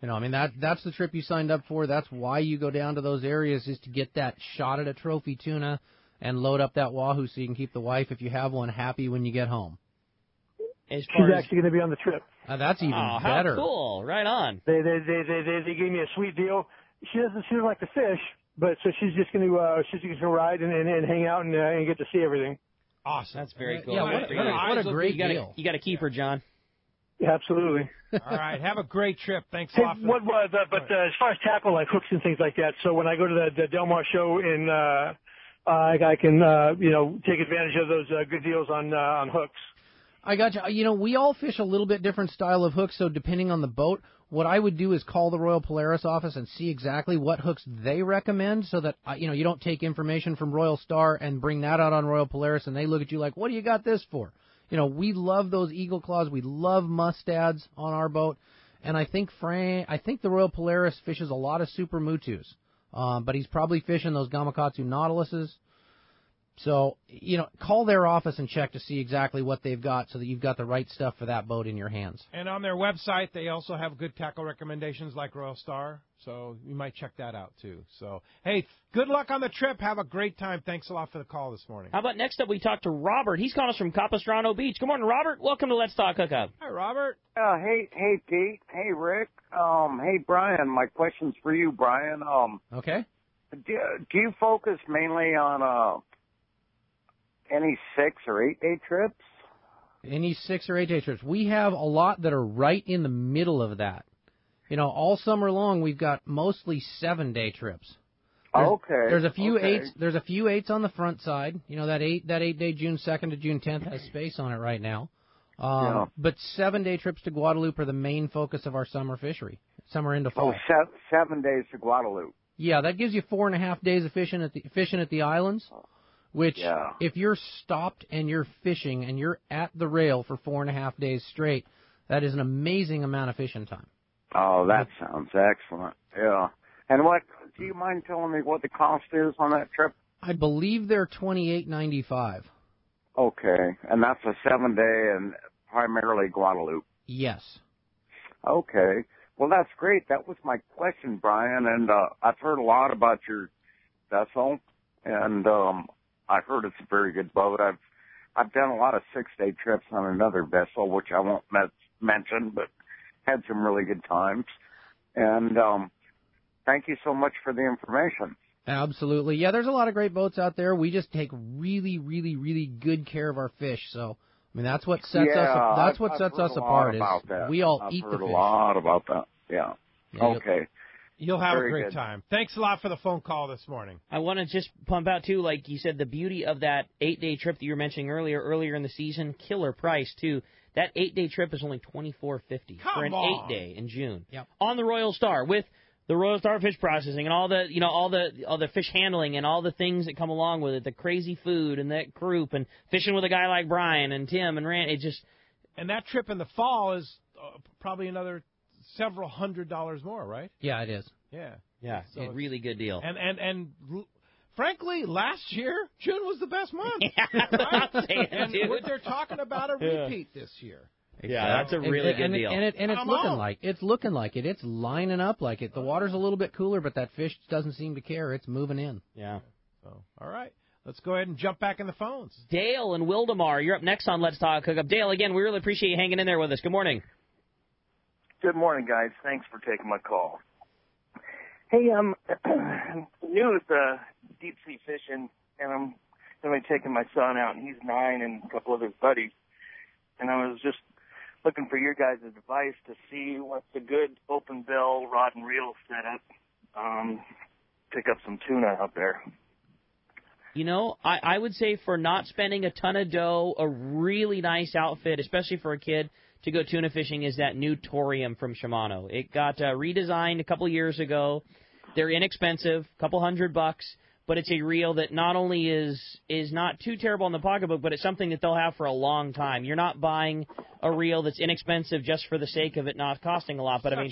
You know, I mean, that's the trip you signed up for. That's why you go down to those areas, is to get that shot at a trophy tuna and load up that wahoo so you can keep the wife, if you have one, happy when you get home. She's actually going to be on the trip. That's even better. How cool. Right on. They gave me a sweet deal. She doesn't like to fish, but so she's just going to ride and hang out and get to see everything. Awesome. That's very cool. Yeah, what a great deal. You got to keep her, John. Yeah, absolutely. All right, have a great trip. Thanks a lot. As far as tackle, like hooks and things like that, so when I go to the Del Mar show I can take advantage of those good deals on hooks. I got you. You know, we all fish a little bit different style of hooks, so depending on the boat, what I would do is call the Royal Polaris office and see exactly what hooks they recommend, so that you don't take information from Royal Star and bring that out on Royal Polaris and they look at you like, what do you got this for? You know, we love those Eagle Claws. We love mustads on our boat. And I think the Royal Polaris fishes a lot of Super Mutus. But he's probably fishing those Gamakatsu Nautiluses. So, call their office and check to see exactly what they've got so that you've got the right stuff for that boat in your hands. And on their website, they also have good tackle recommendations like Royal Star. So you might check that out, too. So, hey, good luck on the trip. Have a great time. Thanks a lot for the call this morning. How about next up we talk to Robert. He's calling us from Capistrano Beach. Good morning, Robert. Welcome to Let's Talk Hookup. Hi, Robert. Hey, Pete. Hey, Rick. Hey, Brian. My question's for you, Brian. Okay. Do you focus mainly on any 6 or 8 day trips? Any 6 or 8 day trips. We have a lot that are right in the middle of that. All summer long we've got mostly 7-day trips. There's a few 8s. There's a few 8s on the front side. That 8-day June 2nd to June 10th has space on it right now. But 7-day trips to Guadalupe are the main focus of our summer fishery. Summer into fall. 7 days to Guadalupe. Yeah, that gives you 4.5 days of fishing at the islands. Which, if you're stopped and you're fishing and you're at the rail for 4.5 days straight, that is an amazing amount of fishing time. Oh, that sounds excellent. Yeah. And do you mind telling me what the cost is on that trip? I believe they're $28.95. Okay. And that's a 7-day and primarily Guadalupe. Yes. Okay. Well, that's great. That was my question, Brian. And I've heard a lot about your vessel, and I've heard it's a very good boat. I've done a lot of 6-day trips on another vessel, which I won't mention, but had some really good times. And thank you so much for the information. Absolutely. Yeah, there's a lot of great boats out there. We just take really, really, really good care of our fish. So, I mean, that's what sets us. That's what sets us apart. Is we all eat the fish. I've heard a lot about that. Yeah. Okay. You'll have a great time. Thanks a lot for the phone call this morning. I want to just pump out, too, like you said, the beauty of that 8-day trip that you were mentioning earlier in the season, killer price, too. That 8-day trip is only $24.50 for an 8-day in June. Yep. On the Royal Star with the Royal Star fish processing and all the fish handling and all the things that come along with it, the crazy food and that group and fishing with a guy like Brian and Tim and Rand. And that trip in the fall is probably another several $100s more, right? Yeah, it is. Yeah. So a really good deal. And frankly, last year June was the best month. Yeah, that's what I'm saying, and dude. they're talking about a repeat this year. Yeah, that's a really good deal. And it's looking like it. It's lining up like it. The water's a little bit cooler, but that fish doesn't seem to care. It's moving in. Yeah. So, all right. Let's go ahead and jump back in the phones. Dale and Wildemar, you're up next on Let's Talk Hookup. Dale, again, we really appreciate you hanging in there with us. Good morning. Good morning, guys. Thanks for taking my call. Hey, I'm new with deep sea fishing, and I'm going to be taking my son out, and he's 9 and a couple of his buddies. And I was just looking for your guys' advice to see what's a good open bill rod and reel setup. Pick up some tuna out there. I would say for not spending a ton of dough, a really nice outfit, especially for a kid, to go tuna fishing is that new Torium from Shimano. It got redesigned a couple years ago. They're inexpensive, a couple $100, but it's a reel that not only is not too terrible in the pocketbook, but it's something that they'll have for a long time. You're not buying a reel that's inexpensive just for the sake of it not costing a lot. But I mean,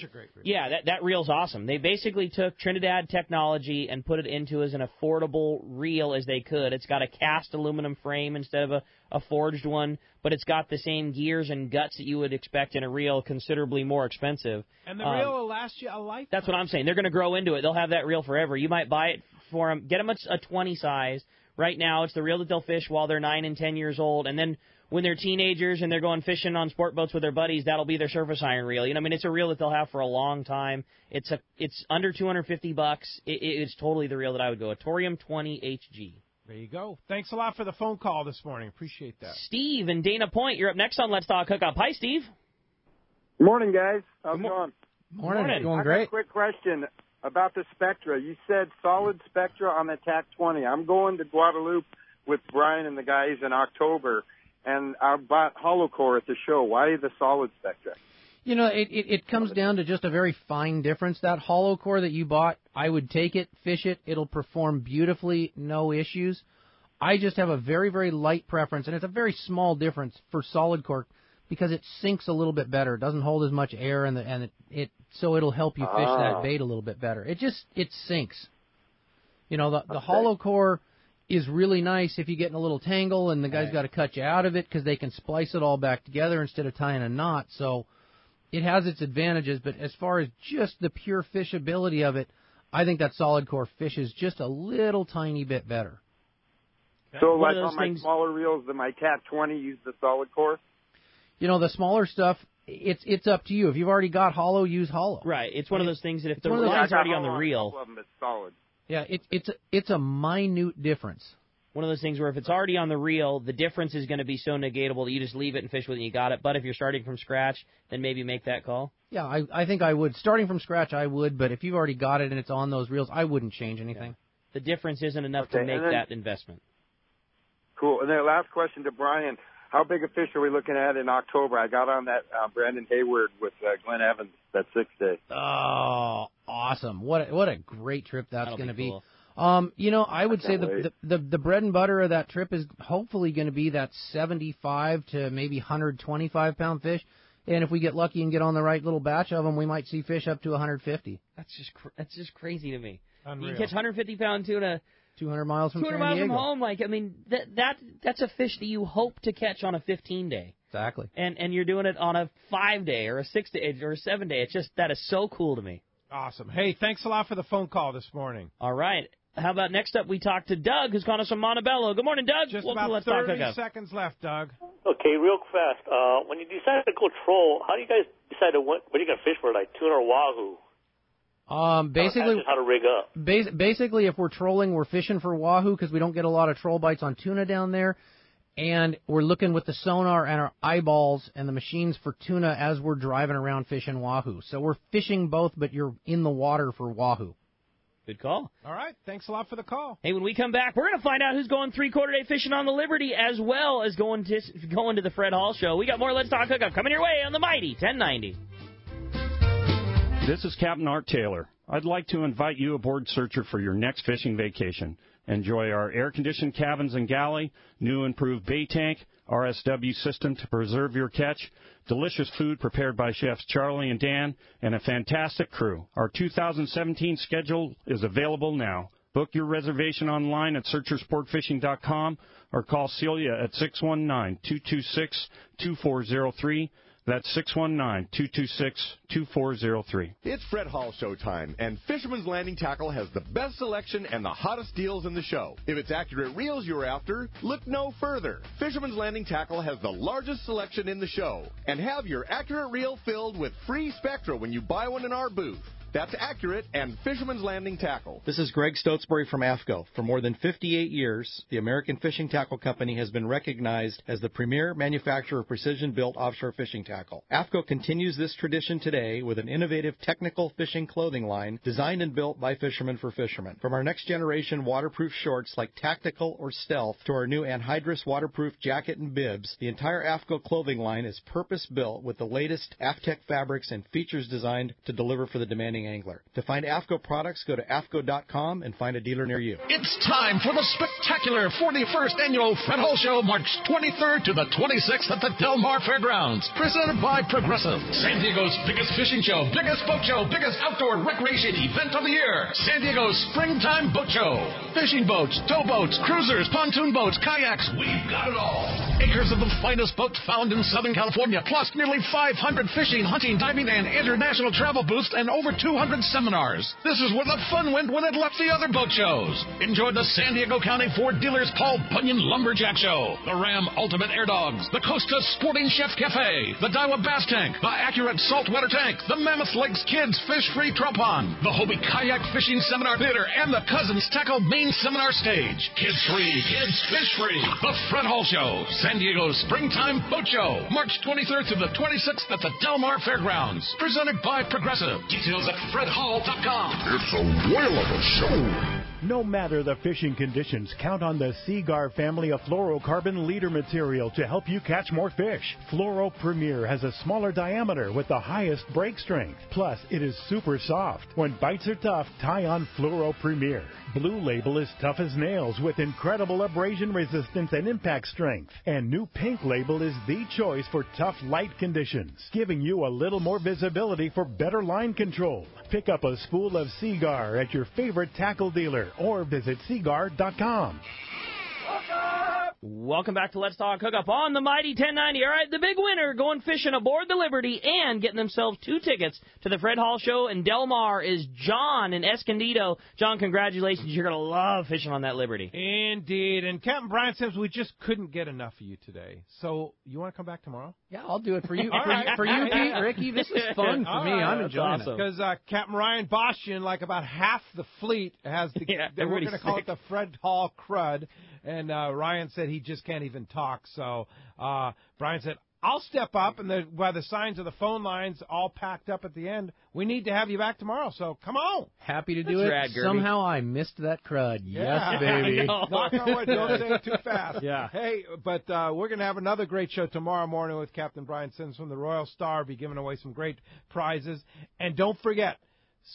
that reel's awesome. They basically took Trinidad technology and put it into as an affordable reel as they could. It's got a cast aluminum frame instead of a forged one, but it's got the same gears and guts that you would expect in a reel, considerably more expensive. And the reel will last you a lifetime. That's what I'm saying. They're going to grow into it. They'll have that reel forever. You might buy it for them. Get them a 20 size. Right now, it's the reel that they'll fish while they're 9 and 10 years old. And then when they're teenagers and they're going fishing on sport boats with their buddies, that'll be their surface iron reel. You know, I mean, it's a reel that they'll have for a long time. It's under $250. It's totally the reel that I would go. A Torium 20 HG. There you go. Thanks a lot for the phone call this morning. Appreciate that. Steve in Dana Point, you're up next on Let's Talk Hookup. Hi, Steve. Good morning, guys. How's it going? Morning. Going I great. have a quick question about the Spectra. You said solid Spectra on the TAC 20. I'm going to Guadalupe with Brian and the guys in October, and I bought hollow core at the show. Why the solid Spectra? You know, it comes down to just a very fine difference. That hollow core that you bought, I would take it, fish it. It'll perform beautifully, no issues. I just have a very, very light preference, and it's a very small difference for solid core because it sinks a little bit better. It doesn't hold as much air, so it'll help you fish that bait a little bit better. It sinks. You know, the hollow core is really nice if you get in a little tangle and the guy's got to cut you out of it because they can splice it all back together instead of tying a knot. So it has its advantages, but as far as just the pure fishability of it, I think that solid core fishes just a little tiny bit better. So like on my smaller reels, my TAC 20 use the solid core? You know, the smaller stuff, it's up to you. If you've already got hollow, use hollow. Right. It's one of those things that if the line's already on the reel. Of them, it's solid. Yeah, it's a minute difference. One of those things where if it's already on the reel, the difference is going to be so negatable that you just leave it and fish with it and you got it. But if you're starting from scratch, then maybe make that call. Yeah, I think I would. Starting from scratch, I would. But if you've already got it and it's on those reels, I wouldn't change anything. The difference isn't enough to make that investment. Cool. And then last question to Brian. How big a fish are we looking at in October? I got on that Brandon Hayward with Glenn Evans, that 6-day. Oh, awesome. What a great trip that's going to be. Cool. You know, I would say the bread and butter of that trip is hopefully going to be that 75 to maybe 125 pound fish. And if we get lucky and get on the right little batch of them, we might see fish up to 150. That's just crazy to me. Unreal. You can catch 150 pound tuna 200 miles from 200 San miles Diego. from home. Like, I mean, that's a fish that you hope to catch on a 15-day. Exactly. And you're doing it on a 5-day or a 6-day or a 7-day. It's just, that is so cool to me. Awesome. Hey, thanks a lot for the phone call this morning. All right. How about next up we talk to Doug, who's calling us from Montebello. Good morning, Doug. Just Welcome about to Let's 30 Talk seconds left, Doug. Okay, real fast. When you decide to go troll, how do you guys decide what are you going to fish for, like tuna or wahoo? Basically, how to rig up. Basically, if we're trolling, we're fishing for wahoo because we don't get a lot of troll bites on tuna down there. And we're looking with the sonar and our eyeballs and the machines for tuna as we're driving around fishing wahoo. So we're fishing both, but you're in the water for wahoo. Good call. All right. Thanks a lot for the call. Hey, when we come back, we're going to find out who's going 3/4 day fishing on the Liberty as well as going to the Fred Hall Show. We got more Let's Talk Hookup coming your way on the Mighty 1090. This is Captain Art Taylor. I'd like to invite you aboard Searcher for your next fishing vacation. Enjoy our air-conditioned cabins and galley, new improved bait tank, RSW system to preserve your catch, delicious food prepared by chefs Charlie and Dan, and a fantastic crew. Our 2017 schedule is available now. Book your reservation online at searchersportfishing.com or call Celia at 619-226-2403. That's 619-226-2403. It's Fred Hall show time, and Fisherman's Landing Tackle has the best selection and the hottest deals in the show. If it's accurate reels you're after, look no further. Fisherman's Landing Tackle has the largest selection in the show. And have your accurate reel filled with free Spectra when you buy one in our booth. That's accurate and Fisherman's Landing Tackle. This is Greg Stotesbury from AFCO. For more than 58 years, the American Fishing Tackle Company has been recognized as the premier manufacturer of precision-built offshore fishing tackle. AFCO continues this tradition today with an innovative technical fishing clothing line designed and built by fishermen for fishermen. From our next-generation waterproof shorts like Tactical or Stealth to our new anhydrous waterproof jacket and bibs, the entire AFCO clothing line is purpose-built with the latest AFTEC fabrics and features designed to deliver for the demanding award-winning angler. To find AFCO products, go to AFCO.com and find a dealer near you. It's time for the spectacular 41st Annual Fred Hall Show, March 23rd to the 26th at the Del Mar Fairgrounds, presented by Progressive. San Diego's biggest fishing show, biggest boat show, biggest outdoor recreation event of the year. San Diego's Springtime Boat Show. Fishing boats, towboats, cruisers, pontoon boats, kayaks, we've got it all. Acres of the finest boats found in Southern California, plus nearly 500 fishing, hunting, diving, and international travel booths, and over 200 seminars. This is where the fun went when it left the other boat shows. Enjoy the San Diego County Ford Dealers Paul Bunyan Lumberjack Show, the Ram Ultimate Air Dogs, the Costa Sporting Chef Cafe, the Daiwa Bass Tank, the Accurate Saltwater Tank, the Mammoth Lakes Kids Fish-Free Trout Pond, the Hobie Kayak Fishing Seminar Theater, and the Cousins Tackle Main Seminar Stage. Kids-free, kids fish-free. The Fred Hall Show, San Diego's Springtime Boat Show, March 23rd to the 26th at the Del Mar Fairgrounds. Presented by Progressive. Details at fredhall.com. It's a whale of a show. No matter the fishing conditions, count on the Seaguar family of fluorocarbon leader material to help you catch more fish. Fluoro Premier has a smaller diameter with the highest break strength. Plus, it is super soft. When bites are tough, tie on Fluoro Premier. Blue Label is tough as nails with incredible abrasion resistance and impact strength. And new Pink Label is the choice for tough light conditions, giving you a little more visibility for better line control. Pick up a spool of Seaguar at your favorite tackle dealer or visit Seaguar.com. Welcome back to Let's Talk Hookup on the Mighty 1090. All right, the big winner going fishing aboard the Liberty and getting themselves 2 tickets to the Fred Hall Show in Del Mar is John in Escondido. John, congratulations. You're going to love fishing on that Liberty. Indeed. And Captain Brian says we just couldn't get enough of you today. So you want to come back tomorrow? Yeah, I'll do it for you. Right. For you, Pete, Ricky, this is fun for me. I'm enjoying it. Because Captain Ryan Bostian, like about half the fleet, has the, we're going to call it the Fred Hall Crud. And Ryan said he just can't even talk. So Brian said, I'll step up, and by the signs of the phone lines all packed up at the end, we need to have you back tomorrow. So come on. Happy to do it. Rad, somehow I missed that crud. Yeah. Yes, baby. Knock on wood. Don't say it too fast. Yeah. Hey, but we're going to have another great show tomorrow morning with Captain Brian Sims from the Royal Star. Be giving away some great prizes. And don't forget,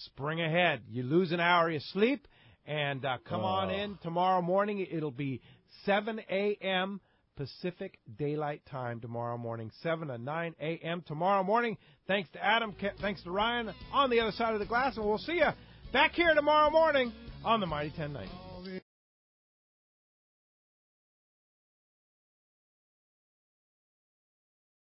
spring ahead. You lose an hour of your sleep. And come on in tomorrow morning. It'll be 7 a.m. Pacific Daylight Time tomorrow morning, 7 to 9 a.m. tomorrow morning. Thanks to Adam. Thanks to Ryan on the other side of the glass. And we'll see you back here tomorrow morning on the Mighty 1090.